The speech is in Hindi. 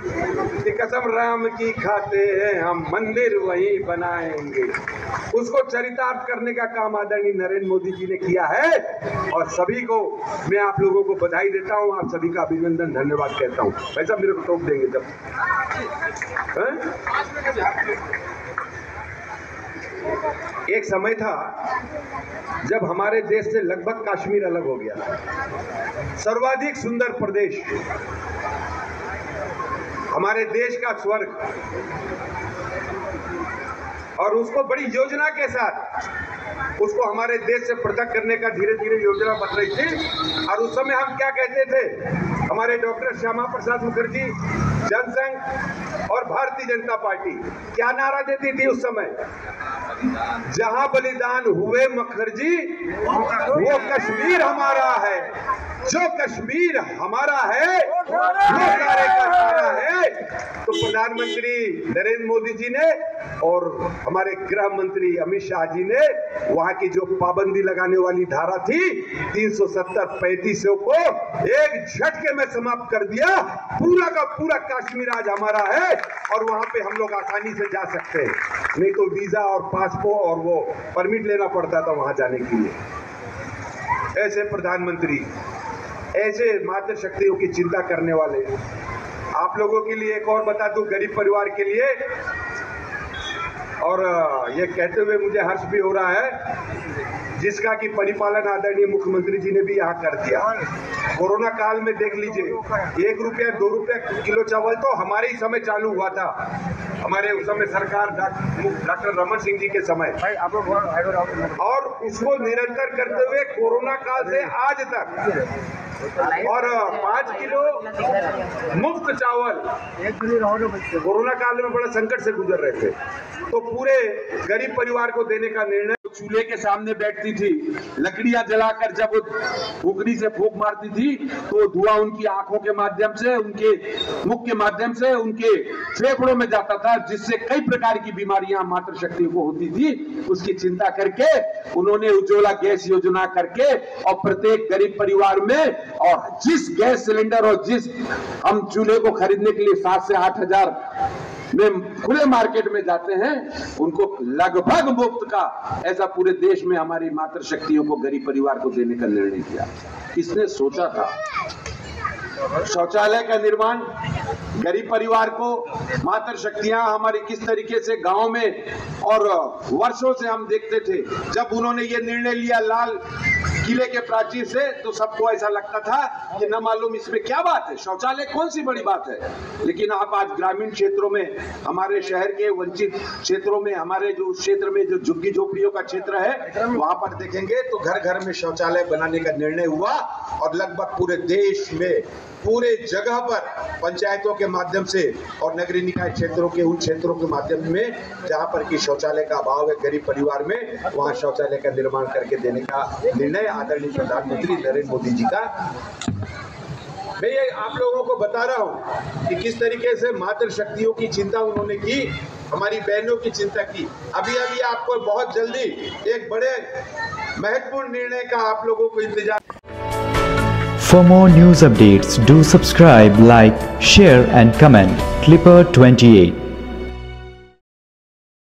कि कसम राम की खाते हैं हम मंदिर वहीं बनाएंगे। उसको चरितार्थ करने का काम आदरणीय नरेंद्र मोदी जी ने किया है और सभी को मैं आप लोगों को बधाई देता हूं, आप सभी का अभिनंदन धन्यवाद कहता हूं। वैसा मेरे को टोक देंगे जब एक समय था जब हमारे देश से लगभग कश्मीर अलग हो गया था। सर्वाधिक सुंदर प्रदेश, हमारे देश का स्वर्ग, और उसको बड़ी योजना के साथ उसको हमारे देश से पृथक करने का धीरे धीरे योजना बन रही थी। और उस समय हम क्या कहते थे, हमारे डॉक्टर श्यामा प्रसाद मुखर्जी, जनसंघ और भारतीय जनता पार्टी क्या नारा देती थी उस समय, जहां बलिदान हुए मुखर्जी वो कश्मीर हमारा है, जो कश्मीर हमारा है वो सारे का सारा है। तो प्रधानमंत्री नरेंद्र मोदी जी ने और हमारे गृह मंत्री अमित शाह जी ने वहां की जो पाबंदी लगाने वाली धारा थी 370-35 को एक झटके में समाप्त कर दिया। पूरा का पूरा कश्मीर आज हमारा है और वहां पे हम लोग आसानी से जा सकते हैं, नहीं तो वीजा और पासपोर्ट और वो परमिट लेना पड़ता था वहां जाने के लिए। ऐसे प्रधानमंत्री, ऐसे मातृशक्तियों की चिंता करने वाले। आप लोगों के लिए एक और बता दूं, गरीब परिवार के लिए, और ये कहते हुए मुझे हर्ष भी हो रहा है, जिसका कि परिपालन आदरणीय मुख्यमंत्री जी ने भी यहाँ कर दिया। कोरोना काल में देख लीजिए, 1 रुपया 2 रुपया किलो चावल तो हमारे ही समय चालू हुआ था, हमारे उस समय सरकार डॉक्टर रमन सिंह जी के समय, और उसको निरंतर करते हुए कोरोना काल से आज तक, और 5 किलो मुफ्त चावल। कोरोना काल में बड़ा संकट से गुजर रहे थे, तो पूरे गरीब परिवार को देने का निर्णय। चूल्हे के सामने बैठती थी, लकड़ियां जलाकर जब फूकनी से फूंक मारती थी तो धुआं उनकी आंखों के माध्यम से, उनके मुख के माध्यम से उनके फेफड़ों में जाता था, जिससे कई प्रकार की बीमारियां मातृशक्ति को होती थी। उसकी चिंता करके उन्होंने उज्ज्वला गैस योजना करके और प्रत्येक गरीब परिवार में, और जिस गैस सिलेंडर और जिस हम चूल्हे को खरीदने के लिए 7 से 8 हजार में खुले मार्केट में जाते हैं, उनको लगभग मुफ्त का ऐसा पूरे देश में हमारी मातृशक्तियों को, गरीब परिवार को देने का निर्णय किया। किसने सोचा था? शौचालय का निर्माण गरीब परिवार को, मातृशक्तियां हमारी किस तरीके से गांव में, और वर्षों से हम देखते थे जब उन्होंने ये निर्णय लिया लाल किले के प्राचीर से, तो सबको ऐसा लगता था कि न मालूम इसमें क्या बात है, शौचालय कौन सी बड़ी बात है। लेकिन आप आज ग्रामीण क्षेत्रों में, हमारे शहर के वंचित क्षेत्रों में, हमारे जो क्षेत्र में जो झुग्गी झोपड़ियों का क्षेत्र है, वहां पर देखेंगे तो घर घर में शौचालय बनाने का निर्णय हुआ। और लगभग पूरे देश में, पूरे जगह पर पंचायतों के माध्यम से और नगरीय निकाय क्षेत्रों के, उन क्षेत्रों के माध्यम में जहां पर कि शौचालय का अभाव है गरीब परिवार में, वहां शौचालय का निर्माण करके देने का निर्णय आदरणीय प्रधानमंत्री नरेंद्र मोदी जी का। मैं ये आप लोगों को बता रहा हूं कि किस तरीके से मातृशक्तियों की चिंता उन्होंने की, हमारी बहनों की चिंता की। अभी आपको बहुत जल्दी एक बड़े महत्वपूर्ण निर्णय का आप लोगों को इंतजार। For more news updates, do subscribe, like, share and comment. Clipper 28